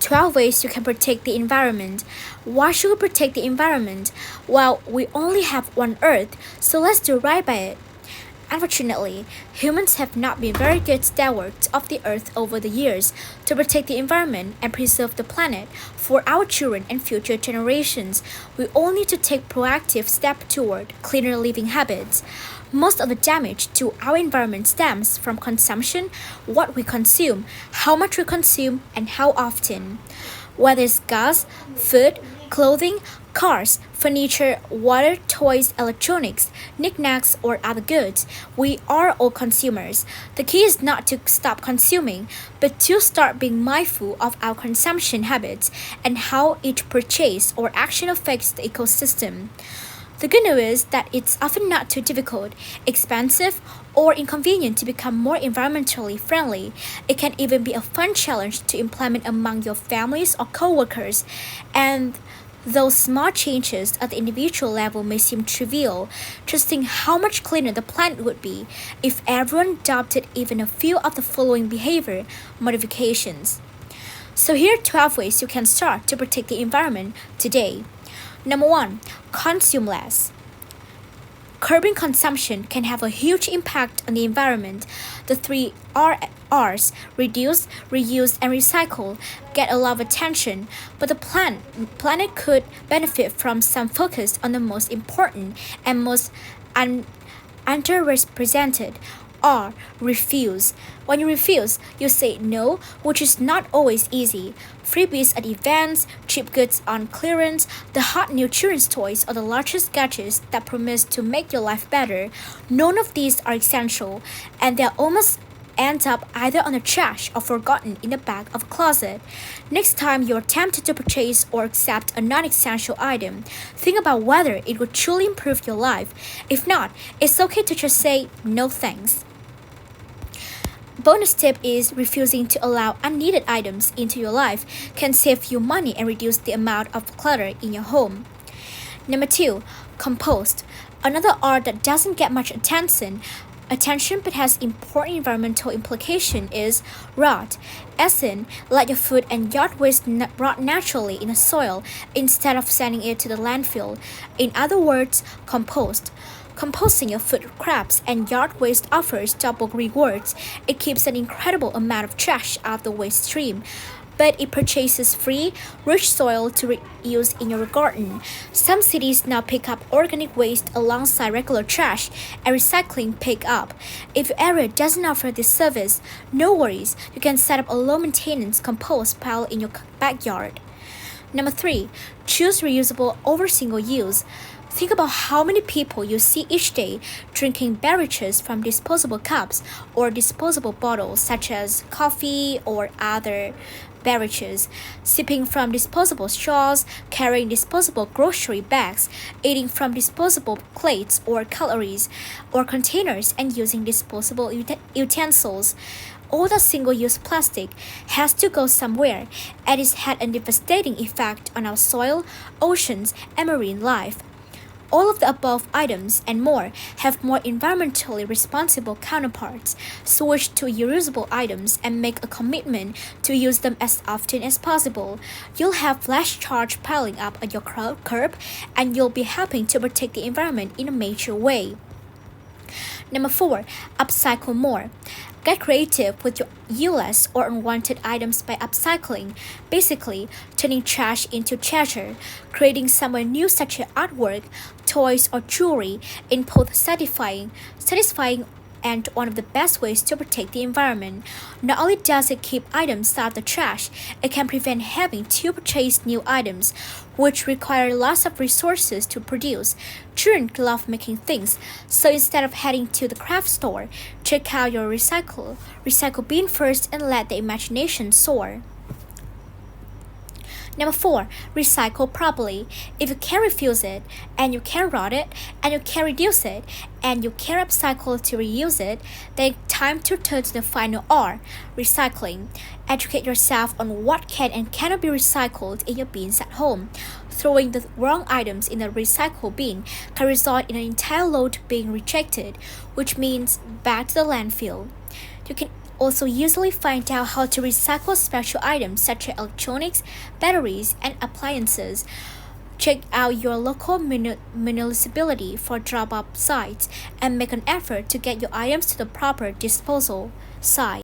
12 ways you can protect the environment. Why should we protect the environment? Well, we only have one Earth, so let's do right by it. Unfortunately, humans have not been very good stewards of the Earth over the years to protect the environment and preserve the planet for our children and future generations. We all need to take proactive steps toward cleaner living habits. Most of the damage to our environment stems from consumption, what we consume, how much we consume, and how often. Whether it's gas, food, clothing, cars, furniture, water, toys, electronics, knickknacks, or other goods, we are all consumers. The key is not to stop consuming, but to start being mindful of our consumption habits and how each purchase or action affects the ecosystem. The good news is that it's often not too difficult, expensive, or inconvenient to become more environmentally friendly. It can even be a fun challenge to implement among your families or coworkers. And though small changes at the individual level may seem trivial, just think how much cleaner the planet would be if everyone adopted even a few of the following behavior modifications. So here are 12 ways you can start to protect the environment today. Number 1. Consume less. Curbing consumption can have a huge impact on the environment. The three R's, reduce, reuse, and recycle, get a lot of attention, but the planet could benefit from some focus on the most important and most underrepresented. R. Refuse. When you refuse, you say no, which is not always easy. Freebies at events, cheap goods on clearance, the hot new children's toys, or the largest gadgets that promise to make your life better. None of these are essential, and they almost end up either on the trash or forgotten in the back of a closet. Next time you're tempted to purchase or accept a non-essential item, think about whether it would truly improve your life. If not, it's okay to just say no thanks. Bonus tip is refusing to allow unneeded items into your life can save you money and reduce the amount of clutter in your home. Number 2. Compost. Another R that doesn't get much attention but has important environmental implication is rot. As in, let your food and yard waste rot naturally in the soil instead of sending it to the landfill. In other words, compost. Composting your food scraps and yard waste offers double rewards. It keeps an incredible amount of trash out of the waste stream, but it purchases free, rich soil to reuse in your garden. Some cities now pick up organic waste alongside regular trash and recycling pickup. If your area doesn't offer this service, no worries, you can set up a low-maintenance compost pile in your backyard. Number 3. Choose reusable over single-use. Think about how many people you see each day drinking beverages from disposable cups or disposable bottles such as coffee or other beverages, sipping from disposable straws, carrying disposable grocery bags, eating from disposable plates or cutleries or containers, and using disposable utensils. All the single-use plastic has to go somewhere, and it's had a devastating effect on our soil, oceans, and marine life. All of the above items and more have more environmentally responsible counterparts. Switch to reusable items and make a commitment to use them as often as possible. You'll have less trash piling up on your curb, and you'll be helping to protect the environment in a major way. Number 4. Upcycle more. Get creative with your useless or unwanted items by upcycling, basically turning trash into treasure, creating somewhere new such as artwork, toys, or jewelry in both satisfying and one of the best ways to protect the environment. Not only does it keep items out of the trash, it can prevent having to purchase new items, which require lots of resources to produce. Children love making things, so instead of heading to the craft store, check out your recycle bin first and let the imagination soar. Number 4. Recycle properly. If you can refuse it, and you can rot it, and you can reduce it, and you can upcycle to reuse it, then time to turn to the final R, recycling. Educate yourself on what can and cannot be recycled in your bins at home. Throwing the wrong items in the recycle bin can result in an entire load being rejected, which means back to the landfill. You can also usually find out how to recycle special items such as electronics, batteries, and appliances. Check out your local municipality for drop-off sites and make an effort to get your items to the proper disposal site.